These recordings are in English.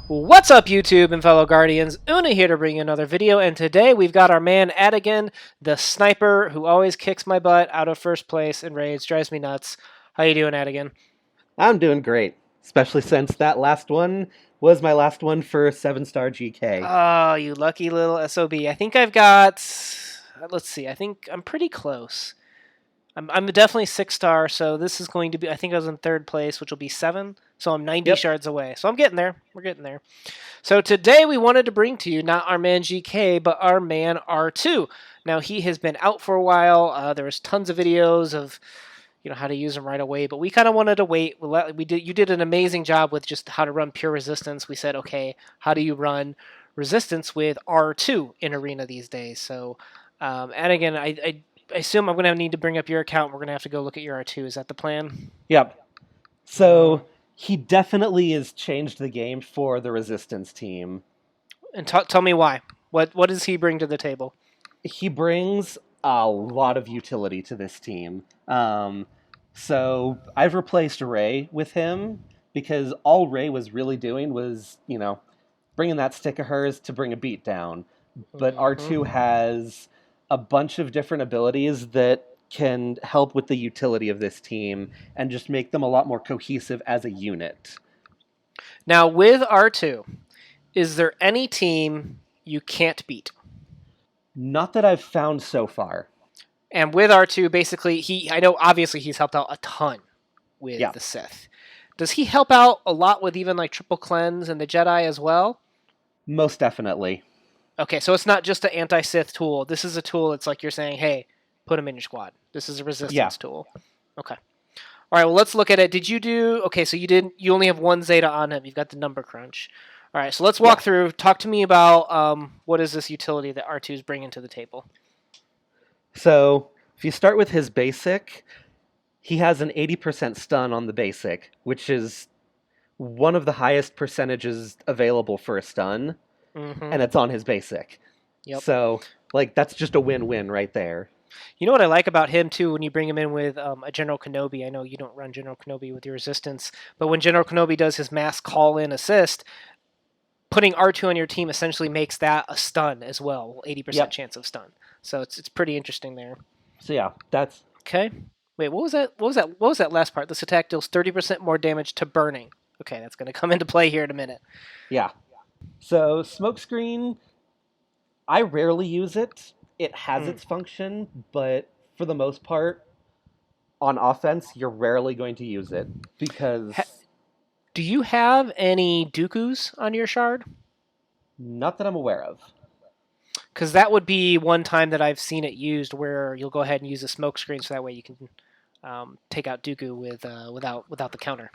What's up, YouTube and fellow Guardians? Una here to bring you another video, and today we've got our man Adigan, the sniper who always kicks my butt out of first place in raids, drives me nuts. How you doing, Adigan? I'm doing great, especially since that last one was my last one for 7-star GK. Oh, you lucky little SOB. I think I've got, let's see, I think I'm pretty close. I'm definitely 6-star, so this is going to be, I think I was in third place, which will be 7, so I'm 90 Yep. shards away. So I'm getting there. We're getting there. So today we wanted to bring to you not our man GK, but our man Artoo. Now he has been out for a while. There was tons of videos of how to use him right away, but we kind of wanted to wait. You did an amazing job with just how to run pure resistance. We said, okay, how do you run resistance with R2 in arena these days? So, and again, I assume I'm going to need to bring up your account. We're going to have to go look at your R2. Is that the plan? Yep. So he definitely has changed the game for the Resistance team. And tell me why. What does he bring to the table? He brings a lot of utility to this team. So I've replaced Ray with him because all Ray was really doing was, bringing that stick of hers to bring a beat down. But R2 has a bunch of different abilities that can help with the utility of this team and just make them a lot more cohesive as a unit. Now, with R2, is there any team you can't beat? Not that I've found so far. And with R2, basically, I know obviously he's helped out a ton with the Sith. Does he help out a lot with even like Triple Cleanse and the Jedi as well? Most definitely. Okay, so it's not just an anti-Sith tool. This is a tool. It's like you're saying, hey, put him in your squad. This is a resistance tool. Okay. All right, well, let's look at it. Did you do... Okay, so you only have one Zeta on him. You've got the number crunch. All right, so let's walk through. Talk to me about what is this utility that R2 is bringing to the table. So if you start with his basic, he has an 80% stun on the basic, which is one of the highest percentages available for a stun, and it's on his basic. Yep. So, that's just a win-win right there. You know what I like about him, too, when you bring him in with a General Kenobi? I know you don't run General Kenobi with your resistance, but when General Kenobi does his mass call-in assist, putting R2 on your team essentially makes that a stun as well, 80% chance of stun. So it's pretty interesting there. So yeah, that's... Okay. Wait, what was that? What was that last part? This attack deals 30% more damage to burning. Okay, that's going to come into play here in a minute. Yeah. So Smokescreen, I rarely use it. It has its function, but for the most part, on offense, you're rarely going to use it because... Do you have any Dooku's on your shard? Not that I'm aware of. Because that would be one time that I've seen it used where you'll go ahead and use a smoke screen so that way you can take out Dooku without the counter.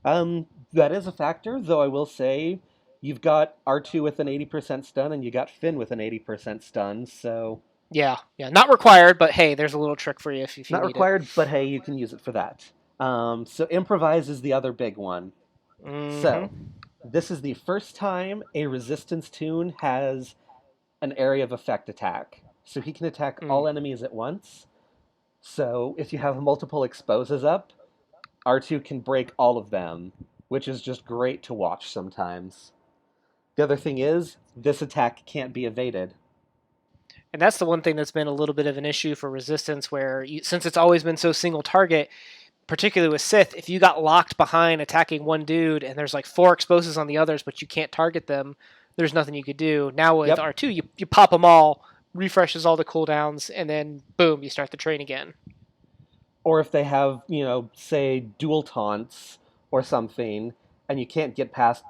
That is a factor, though I will say you've got R2 with an 80% stun and you got Finn with an 80% stun, so... Yeah. Not required, but hey, there's a little trick for you if you need it. Not required, but hey, you can use it for that. So Improvise is the other big one. So, this is the first time a Resistance toon has an area of effect attack. So he can attack all enemies at once. So if you have multiple exposes up, R2 can break all of them, which is just great to watch sometimes. The other thing is, this attack can't be evaded. And that's the one thing that's been a little bit of an issue for Resistance, where since it's always been so single target, particularly with Sith, if you got locked behind attacking one dude and there's like 4 exposes on the others, but you can't target them, there's nothing you could do. Now with R2, you pop them all, refreshes all the cooldowns, and then boom, you start the train again. Or if they have, say, dual taunts or something, and you can get past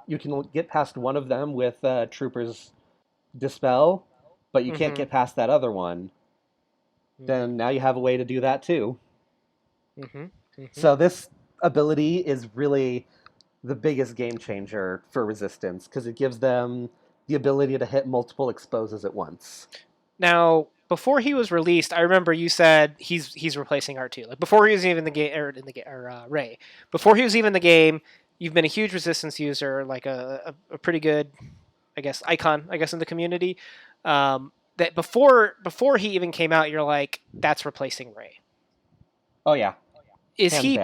one of them with Trooper's Dispel, but you can't get past that other one, then now you have a way to do that too. So this ability is really the biggest game changer for Resistance, because it gives them the ability to hit multiple exposes at once. Now, before he was released, I remember you said he's replacing R2. Like before he was even Ray. Before he was even in the game, you've been a huge Resistance user, like a pretty good, I guess, icon, in the community. That before he even came out, you're like, that's replacing Ray. Oh yeah. Is he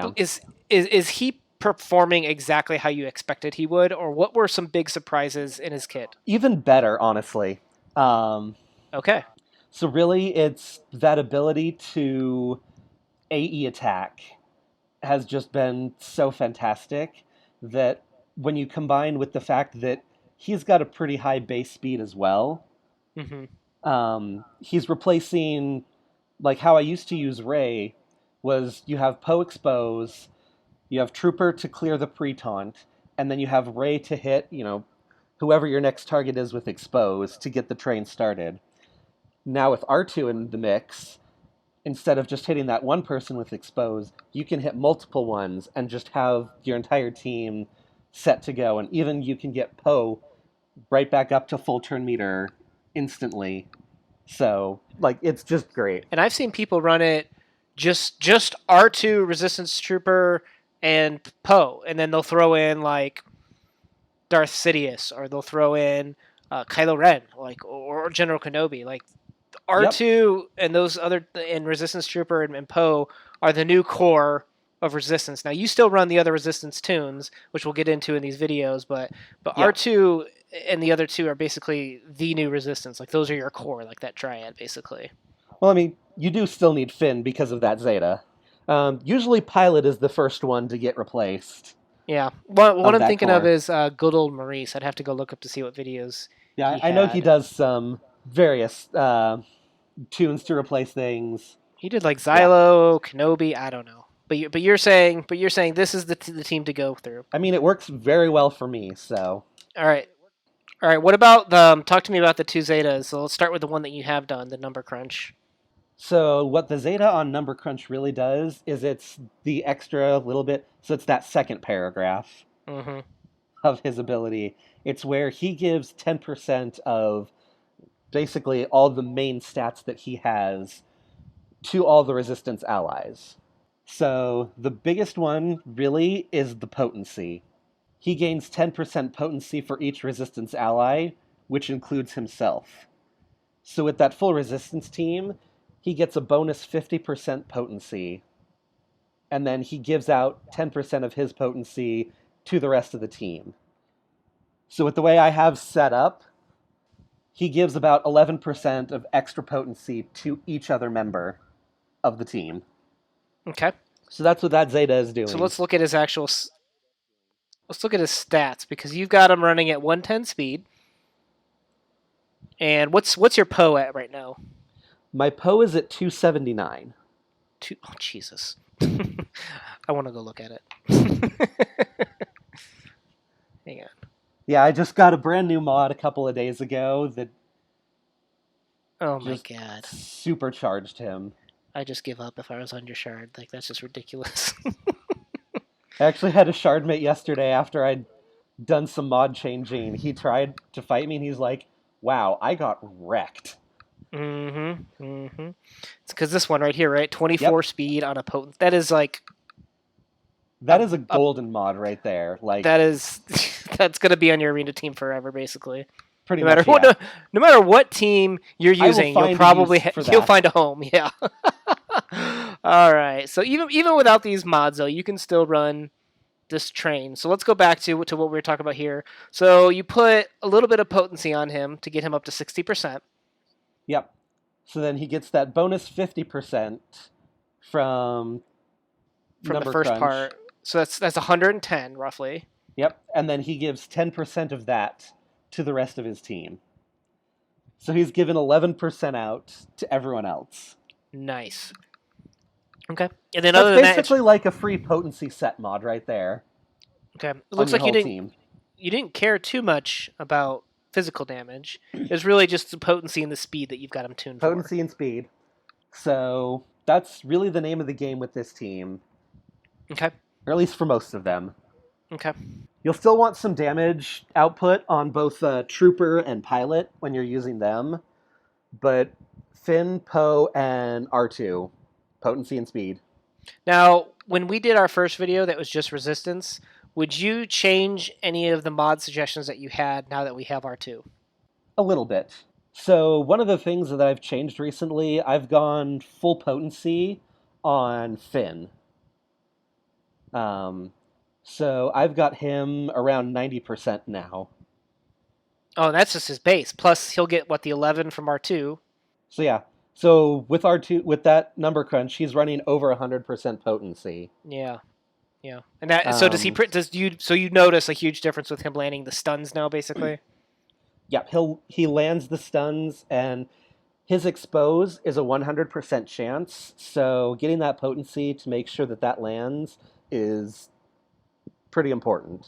performing exactly how you expected he would, or what were some big surprises in his kit? Even better, honestly. Um, Okay. so really, it's that ability to AE attack has just been so fantastic that when you combine with the fact that he's got a pretty high base speed as well, Hmm. he's replacing like how I used to use Ray was you have Poe expose, you have Trooper to clear the pre-taunt, and then you have Ray to hit, whoever your next target is with expose to get the train started. Now with R2 in the mix, instead of just hitting that one person with expose, you can hit multiple ones and just have your entire team set to go. And even you can get Poe right back up to full turn meter instantly. So, like, it's just great. And I've seen people run it just R2 Resistance Trooper and Poe, and then they'll throw in like Darth Sidious, or they'll throw in Kylo Ren, like or General Kenobi. Like Yep. R2 and those other and Resistance Trooper and Poe are the new core of Resistance. Now you still run the other Resistance tunes, which we'll get into in these videos, but Yeah. R2 and the other two are basically the new Resistance. Like those are your core, like that triad, basically. Well, I mean, you do still need Finn because of that Zeta. Usually, Pilot is the first one to get replaced Yeah, what of I'm that thinking of core. is good old Maurice. I'd have to go look up to see what videos Yeah, he I know he had. does some various tunes to replace things. He did like Yeah. Xylo, Kenobi. I don't know, but you're saying this is the team to go through. I mean, it works very well for me, so. All right, all right. What about the? Talk to me about the two Zetas. So let's start with the one that you have done, the number crunch. So what the Zeta on Number Crunch really does is it's the extra little bit. So it's that second paragraph Mm-hmm. of his ability. It's where he gives 10% of basically all the main stats that he has to all the resistance allies. So the biggest one really is the potency. He gains 10% potency for each resistance ally, which includes himself. So with that full resistance team, he gets a bonus 50% potency, and then he gives out 10% of his potency to the rest of the team. So with the way I have set up, he gives about 11% of extra potency to each other member of the team. Okay. So that's what that Zeta is So doing. let's look at his actual. Let's look at his stats because you've got him running at 110 speed. And what's your Poe at right now? My Poe is at 279. Oh Jesus! I want to go look at it. Hang on. Yeah, I just got a brand new mod a couple of days ago that Oh my just god! supercharged him. I just give up if I was on your shard. Like that's just ridiculous. I actually had a shardmate yesterday after I'd done some mod changing. He tried to fight me and he's like, wow, I got wrecked. Mm-hmm. Mm-hmm. It's because this one right here, right? 24 Yep. speed on a potent. That is like That is a a golden mod right there. Like, that is that's gonna be on your arena team forever, basically. pretty No matter much, what, yeah. no matter what team you're I will using, you'll find a probably use for you'll that. find a home. Yeah. All right. So even without these mods, though, you can still run this train. So let's go back to what we were talking about here. So you put a little bit of potency on him to get him up to 60% Yep. So then he gets that bonus 50% from from the Number first Crunch. part. So that's 110 roughly. Yep. And then he gives 10% of that to the rest of his team. So he's given 11% out to everyone else. Nice. Okay. And then That's other than that, basically like a free potency set mod right there okay. It on looks your like whole team. you didn't care too much about physical damage. It's really just the potency and the speed that you've got him tuned for. Potency and speed. So that's really the name of the game with this team, Okay. or at least for most of them. Okay. You'll still want some damage output on both Trooper and Pilot when you're using them, but Finn, Poe, and R2, potency and speed. Now, when we did our first video that was just resistance, would you change any of the mod suggestions that you had now that we have R2? A little bit. So one of the things that I've changed recently, I've gone full potency on Finn. Um, So I've got him around 90% now. Oh, that's just his base. Plus, he'll get what, the 11 from R2. So yeah. So with R2 with that number crunch, he's running over 100% potency. Yeah, yeah. And that so does he? Um, Does you? So you notice a huge difference with him landing the stuns now, basically. yeah, he lands the stuns and his expose is a 100% chance. So getting that potency to make sure that that lands is pretty important.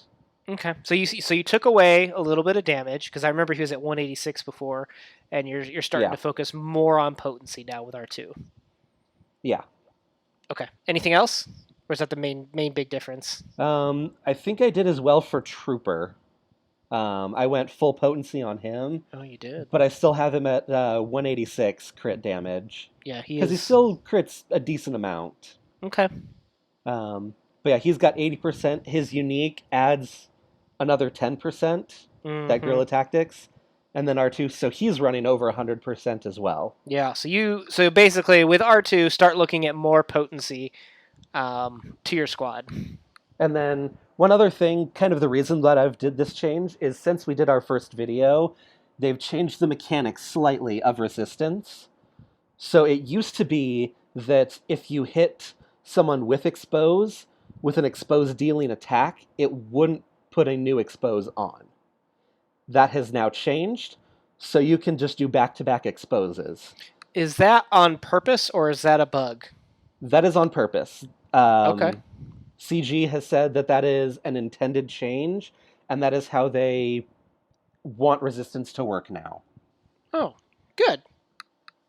Okay, so you took away a little bit of damage because I remember he was at 186 before, and you're starting Yeah. to focus more on potency now with R2. Yeah. Okay. Anything else, or is that the main big difference? I think I did as well for Trooper. I went full potency on him, Oh, you did. but I still have him at 186 crit damage Yeah, he because he is. still crits a decent amount. Okay. But yeah, he's got 80%. His unique adds another 10%, that Mm-hmm. guerrilla tactics, and then R2, so he's running over 100% as well. Yeah. So basically with R2, start looking at more potency to your squad. And then one other thing, kind of the reason that I've did this change is since we did our first video, they've changed the mechanics slightly of resistance. So it used to be that if you hit someone with an expose dealing attack, it wouldn't put a new expose on. That has now changed, so you can just do back-to-back exposes. Is that on purpose or is that a bug? That is on purpose. Okay. CG has said that that is an intended change, and that is how they want resistance to work now. Oh, good.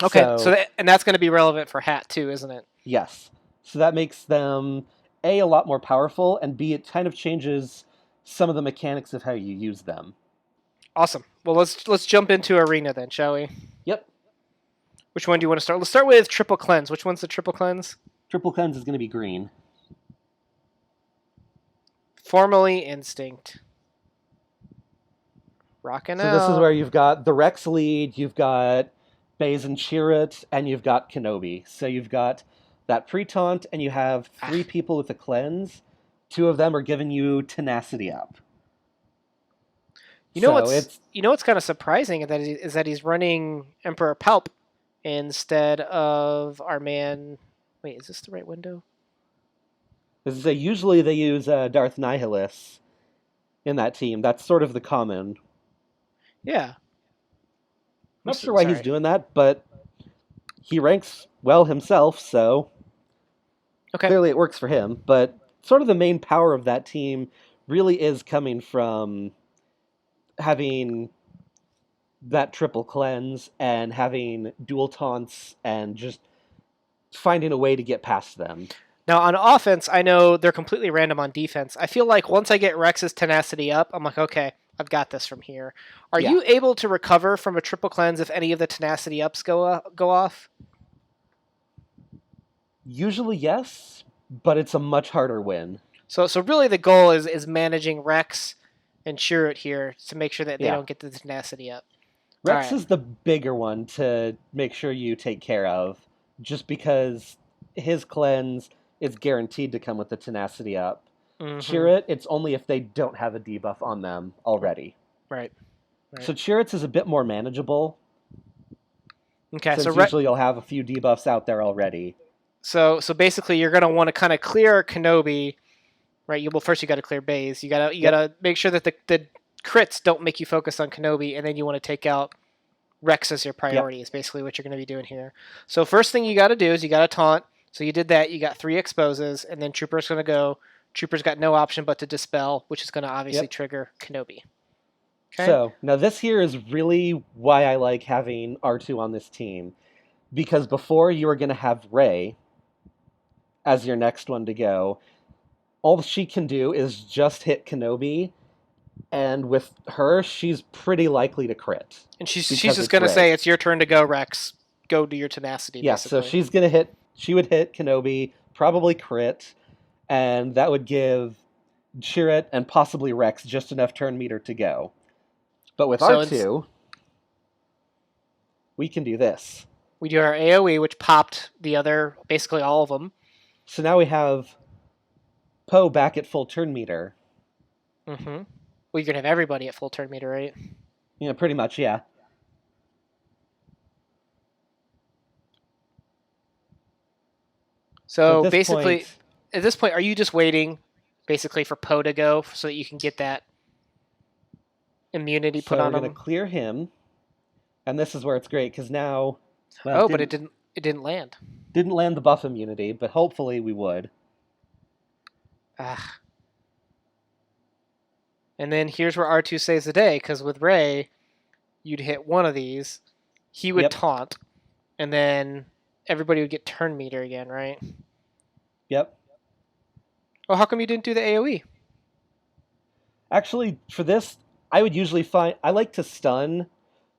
Okay. So, And that's going to be relevant for Hat too, isn't it? yes. So that makes them a lot more powerful, and B, it kind of changes some of the mechanics of how you use them. Awesome. Well, let's jump into Arena then, shall we? Yep. Which one do you want to start? Let's start with Triple Cleanse. Which one's the Triple Cleanse? Triple cleanse is going to be green. Formerly Instinct. Rocking So this is where out. you've got the Rex lead, you've got Baze and Chirrut, and you've got Kenobi. So you've got that pre-taunt, and you have Ah, three people with a cleanse. Two of them are giving you tenacity up. you know So what's it's you know what's kind of surprising is that he's running Emperor Palp instead of our man. Wait, is this the right window? this is usually they use Darth Nihilus in that team. That's sort of the common. Yeah. Not sure why he's Sorry. doing that, but he ranks well himself, so Okay. clearly it works for him. But sort of the main power of that team really is coming from having that triple cleanse and having dual taunts and just finding a way to get past them. Now on offense, I know they're completely random on defense. I feel like once I get Rex's tenacity up, I'm like, okay, I've got this from here. Are Yeah, you able to recover from a triple cleanse if any of the tenacity ups go off? usually yes, but it's a much harder win. So really the goal is managing Rex and Chirrut here to make sure that they Yeah, don't get the tenacity up. All Rex right. is the bigger one to make sure you take care of, just because his cleanse is guaranteed to come with the tenacity up. Mm-hmm. Chirrut, it's only if they don't have a debuff on them already. Right. Right. So Chirrut's is a bit more manageable, Okay. since usually you'll have a few debuffs out there already. So basically you're gonna want to kind of clear Kenobi, right? Well, first you got to clear Baze. You Yep, gotta make sure that the crits don't make you focus on Kenobi, and then you want to take out Rex as your yep, priority. Is basically what you're going to be doing here. So first thing you got to do is you got to taunt. So you did that. You got 3 exposes, and then Trooper's going to go. Trooper's got no option but to dispel, which is going to obviously yep. trigger Kenobi. Okay. So now this here is really why I like having R2 on this team, because before you were going to have Rey as your next one to go. All she can do is just hit Kenobi, and with her, she's pretty likely to crit And she's because just it's going to say Rey. it's your turn to go, Rex. Go do your tenacity, Yeah, so basically. she's gonna hit. She would hit Kenobi, probably crit, and that would give Chirrut and possibly Rex just enough turn meter to go. But with So R2, we can do this. we do our AOE, which popped the other, basically all of them. So now we have Poe back at full turn meter. Mm-hmm. Well, you're gonna have everybody at full turn meter, right? Pretty much, yeah. So So basically, point, at this point, are you just waiting, basically, for Poe to go so that you can get that immunity put so we're on gonna him? clear him, and this is where it's great because now, well, it Oh, but it didn't didn't. It didn't land. didn't land the buff immunity, but hopefully we would. Ah. And then here's where R2 saves the day, because with Ray, you'd hit one of these, he would Yep, taunt, and then everybody would get turn meter again, right? yep. Oh, how come you didn't do the AoE? Actually, for this, I would usually find I like to stun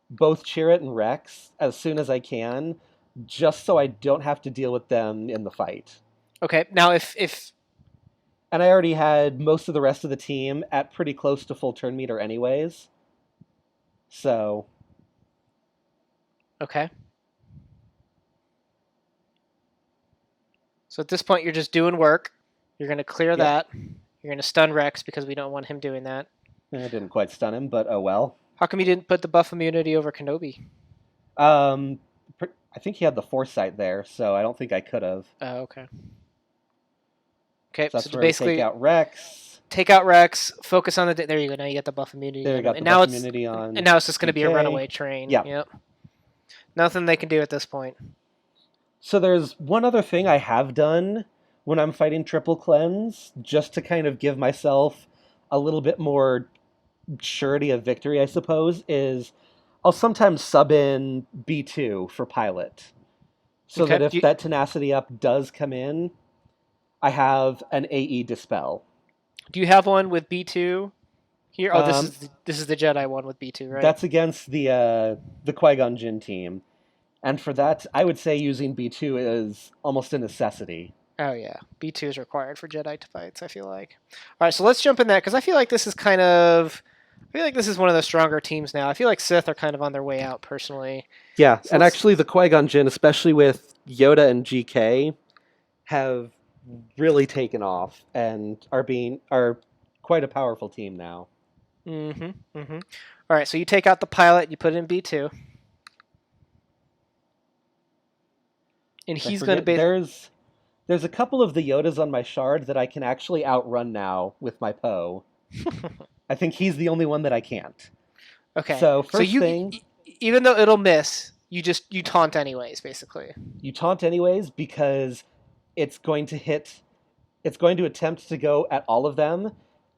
both Chirrut and Rex as soon as I can, just so I don't have to deal with them in the fight. Okay, now if And I already had most of the rest of the team at pretty close to full turn meter anyways. So, okay, so at this point you're just doing work. You're gonna clear yep. that. You're gonna stun Rex because we don't want him doing that. I didn't quite stun him, but oh well. How come you didn't put the buff immunity over Kenobi? Um, I think he had the foresight there, so I don't think I could have. Oh, okay. Okay, So so that's to where we take basically out Rex. take out Rex, focus on the. There you go. Now you get the buff immunity There we on him, got the and now buff it's immunity on and now it's just going to be a DK. runaway train. Yeah. Yep. Nothing they can do at this point. So there's one other thing I have done when I'm fighting triple cleanse, just to kind of give myself a little bit more surety of victory, I suppose, is I'll sometimes sub in B2 for pilot. So Okay. that if that tenacity up does come in, I have an AE dispel. Do you have one with B2 here? Oh, Um, this is the Jedi one with B2, right? that's against the Qui-Gon Jinn team. And for that, I would say using B2 is almost a necessity. Oh yeah, B2 is required for Jedi fights. I feel like. All right, so let's jump in that because I feel like this is kind of. I feel like this is one of the stronger teams now. I feel like Sith are kind of on their way out personally. Yeah, So and let's. actually the Qui-Gon Jinn, especially with Yoda and GK, have really taken off and are quite a powerful team now. Mm-hmm. Mm-hmm. All right, so you take out the pilot, you put it in B2, and I he's going to forget be. there's a couple of the Yodas on my shard that I can actually outrun now with my Poe. I think he's the only one that I can't. Okay, So so first thing, even though it'll miss, you taunt anyways, basically. you taunt anyways because it's going to hit it's going to attempt to go at all of them,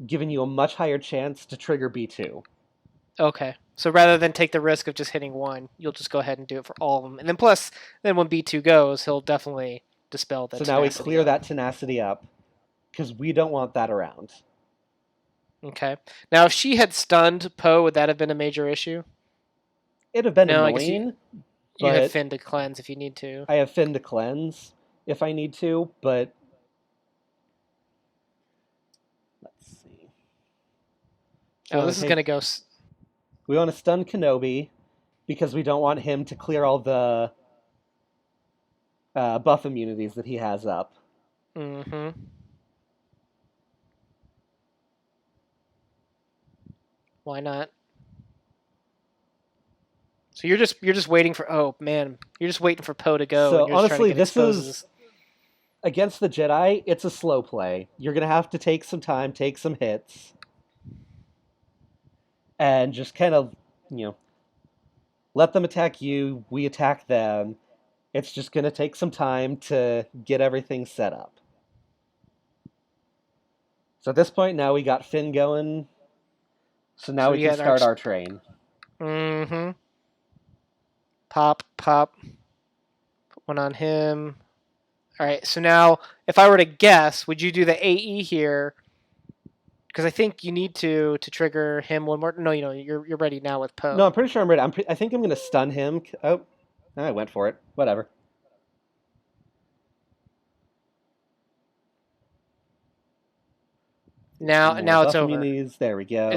giving you a much higher chance to trigger B2. Okay. So rather than take the risk of just hitting one, you'll just go ahead and do it for all of them. And then plus, then when B2 goes, he'll definitely dispel that So now we tenacity clear up. that tenacity up because we don't want that around. Okay. Now, if she had stunned Poe, would that have been a major issue? It'd have been No, I guess annoying, you have but Finn to cleanse if you need to. I have Finn to cleanse if I need to, but let's see. So Oh, this is going to go. we want to stun Kenobi because we don't want him to clear all the buff immunities that he has up. Mm-hmm. Why not? So you're just waiting for. Oh man, you're just waiting for Poe to go, So and you're just trying to honestly, get this is exposes. against the Jedi. It's a slow play. You're gonna have to take some time, take some hits, and just kind of let them attack you. We attack them. It's just gonna take some time to get everything set up. So at this point, now we got Finn going. So now So we you can got start our train. Mm-hmm. Pop, pop. Put one on him. All right. So now, if I were to guess, would you do the AE here? Because I think you need to trigger him one more. No, you're ready now with No, Poe. I'm pretty sure I'm ready. I think I'm gonna stun him. Oh, I went for it. Whatever. Now, More now it's buff over. immunities. There we go.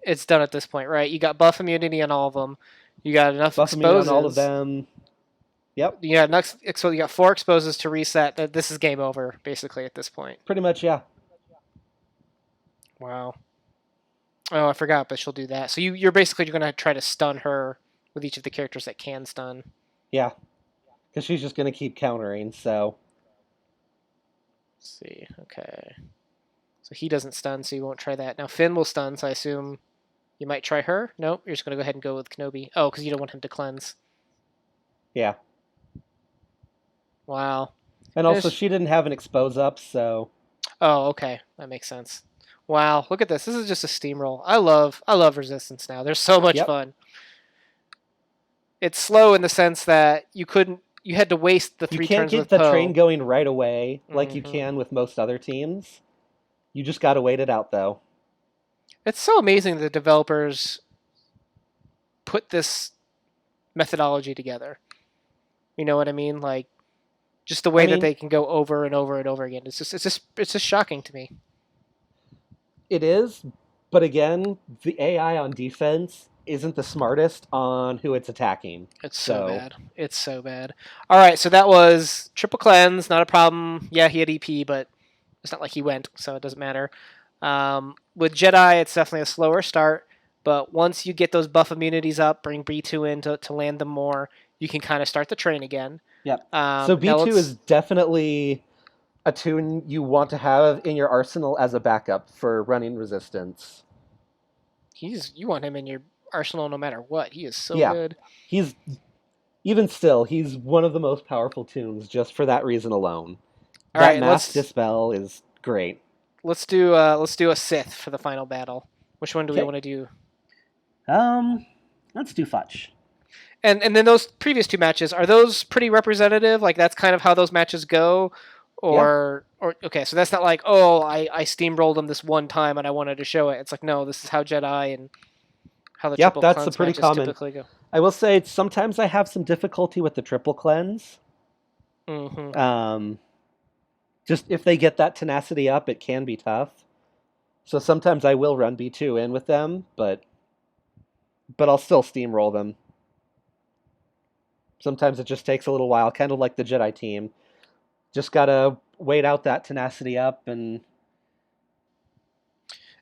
It's done at this point, right? You got buff immunity on all of them. You got enough Buff immunity on all of exposes. them. Yep. So you got 4 exposes to reset. That this is game over basically at this point. Pretty much, yeah. Wow. Oh, I forgot, but she'll do that. So you're basically going to try to stun her with each of the characters that can stun. Yeah, because she's just going to keep countering. So Let's see. Okay. So he doesn't stun, so you won't try that. Now Finn will stun, so I assume you might try her. Nope, you're just going to go ahead and go with Kenobi. Oh, because you don't want him to cleanse. yeah, Wow. and also she didn't have an expose up, so Oh, okay. That makes sense. Wow, look at this. This is just a steamroll. I love Resistance now. They're so much yep. fun. It's slow in the sense that you had to waste the You three can't turns get with the train Poe. going right away like you Hmm. can with most other teams. You just got to wait it out, though. It's so amazing that the developers put this methodology together. You know what I mean? Like just the I way that mean, they can go over and over and over again. It's just shocking to me. it is, but again, the AI on defense isn't the smartest on who it's attacking. It's so So, bad. It's so bad. All right, so that was triple cleanse, not a problem. Yeah, he had EP, but it's not like he went, so it doesn't matter. With Jedi, it's definitely a slower start, but once you get those buff immunities up, bring B2 in to land them more, you can kind of start the train again. yep. So Now B2 is let's. definitely a tune you want to have in your arsenal as a backup for running resistance. You want him in your arsenal no matter what. He is so Yeah, good. he's even still, he's one of the most powerful tunes just for that reason alone. All That right, mass let's dispel is great. let's do a Sith for the final battle. Which one do we Okay. want to do? Um, let's do fudge. And then those previous two matches, are those pretty representative? Like that's kind of how those matches go, Yeah. or okay, so that's not like, oh, I steamrolled them this one time and I wanted to show it. It's like, no, this is how Jedi and how the Yep, triple that's a cleanse pretty matches common. typically go. I will say sometimes I have some difficulty with the triple cleanse. Hmm. Um, just if they get that tenacity up, it can be tough. So sometimes I will run B2 in with them, but I'll still steamroll them. Sometimes it just takes a little while, kind of like the Jedi team. Just gotta wait out that tenacity up and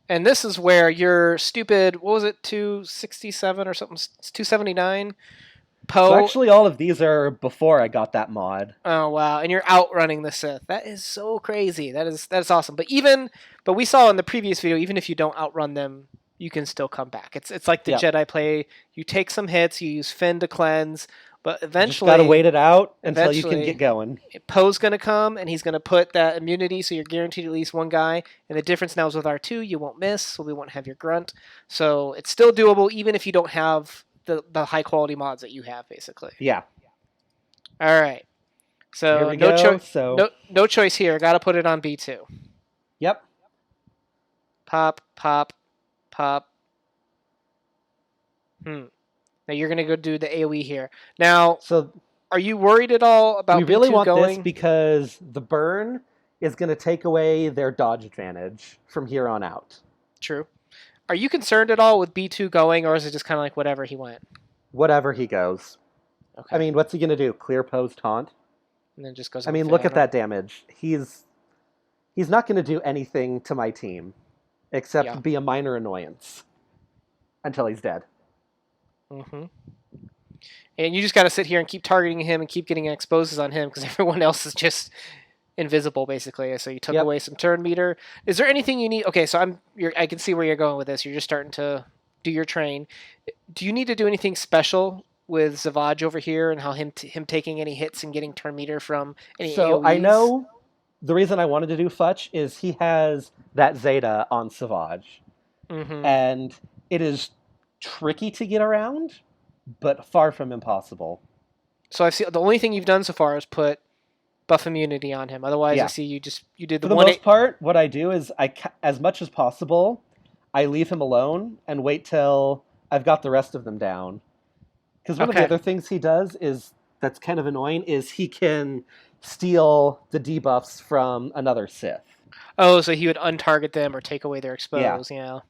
And this is where your stupid, what was it, 267 or something, 279 so Poe. actually all of these are before I got that mod. Oh wow! And you're outrunning the Sith. That is so crazy. That is awesome. But we saw in the previous video, even if you don't outrun them, you can still come back. It's like the Yep. Jedi play. You take some hits. You use Finn to cleanse, but You just gotta eventually, wait it out until you can get eventually, going. Poe's gonna come and he's gonna put that immunity, so you're guaranteed at least one guy. And the difference now is with R2, you won't miss, so we won't have your grunt. So it's still doable, even if you don't have the high quality mods that you have, basically. Yeah. All right. Here So we go. So no choice here. Got to put it on B2. yep. Pop, pop, pop. Now you're gonna go do the AOE here. Now, So are you worried at all we about really B2 want this going? because the burn is going to take away their dodge advantage from here on out. True. Are you concerned at all with B2 going, or is it just kind of like whatever he went? Whatever he goes. Okay. I mean, what's he going to do? Clear pose taunt? And then just goes I on mean, Finn. look at that damage. He's not going to do anything to my team except Yeah. be a minor annoyance until he's dead. Mm-hmm. And you just got to sit here and keep targeting him and keep getting exposes on him because everyone else is just invisible, basically. So you took Yep. away some turn meter. Is there anything you need? Okay, so I can see where you're going with this. You're just starting to do your train. Do you need to do anything special with Zavage over here and how him taking any hits and getting turn meter from any So I AOEs? know the reason I wanted to do Futch is he has that Zeta on Savage, Mm-hmm. and it is tricky to get around, but far from impossible. So I've seen the only thing you've done so far is put buff immunity on him. Otherwise, I Yeah. see you did the For the one most eight. part, what I do is as much as possible, I leave him alone and wait till I've got the rest of them down. Because one of the Okay. other things he does is that's kind of annoying is he can steal the debuffs from another Sith. Oh, so he would untarget them or take away their Yeah. expose. Yeah.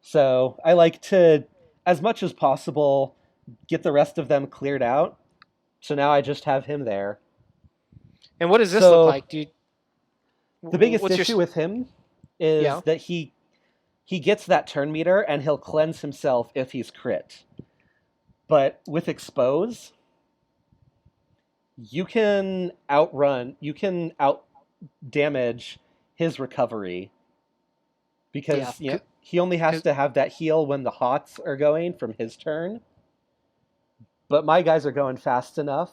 So I like to, as much as possible, get the rest of them cleared out. So now I just have him there. And what does this look So like? Do you? The biggest What's your issue with him is yeah? that he gets that turn meter and he'll cleanse himself if he's crit. But with expose, you can out damage his recovery Yeah, because he only has because to have that heal when the hots are going from his turn. But my guys are going fast enough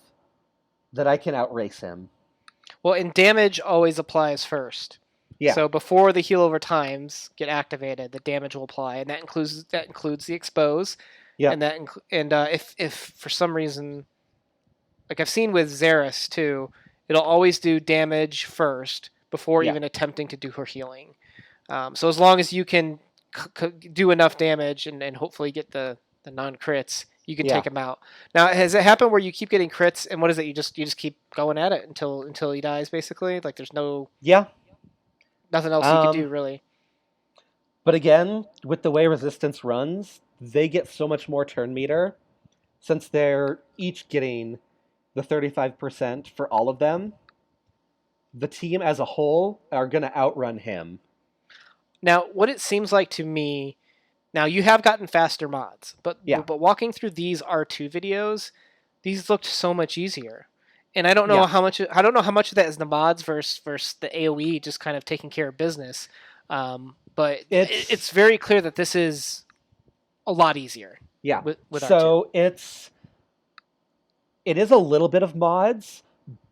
that I can outrace him. well, and damage always applies first. Yeah, So before the heal over times get activated, the damage will apply, and that includes the expose, yep, and if for some reason, like I've seen with Xeris too, it'll always do damage first before yeah, even attempting to do her healing. So as long as you can do enough damage and hopefully get the non crits, you can yeah, take him out. Now, has it happened where you keep getting crits and what is it? You just keep going at it until he dies, basically. Like there's yeah. nothing else you could Um, do really. but again, with the way resistance runs, they get so much more turn meter since they're each getting the 35% for all of them. The team as a whole are going to outrun him. Now, what it seems like to me, now you have gotten faster mods, Yeah, but walking through these R2 videos, these looked so much easier. And I don't know yeah. how much of that is the mods versus the AOE just kind of taking care of business. But It's it's very clear that this is a lot easier yeah. with R2. So it is a little bit of mods,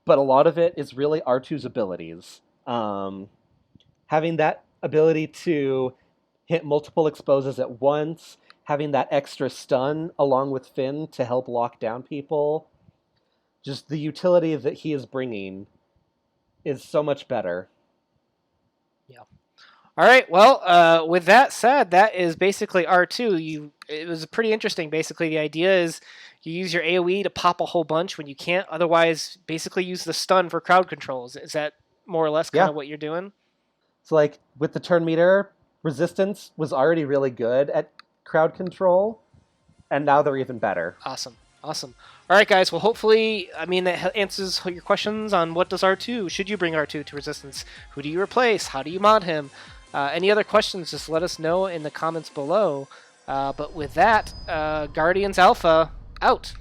but a lot of it is really R2's abilities. Having that ability to hit multiple exposes at once, having that extra stun along with Finn to help lock down people, just the utility that he is bringing is so much better. Yeah. All right. Well, with that said, that is basically R2. It was pretty interesting. Basically, the idea is you use your AOE to pop a whole bunch when you can't. Otherwise, basically use the stun for crowd controls. Is that more or less kind Yeah. of what you're doing? So like with the turn meter, resistance was already really good at crowd control, and now they're even better. Awesome. Awesome. All right, guys. Well, hopefully, I mean, that answers your questions on what does R2, should you bring R2 to Resistance? Who do you replace? How do you mod him? Any other questions, just let us know in the comments below. But with that, Guardians Alpha out.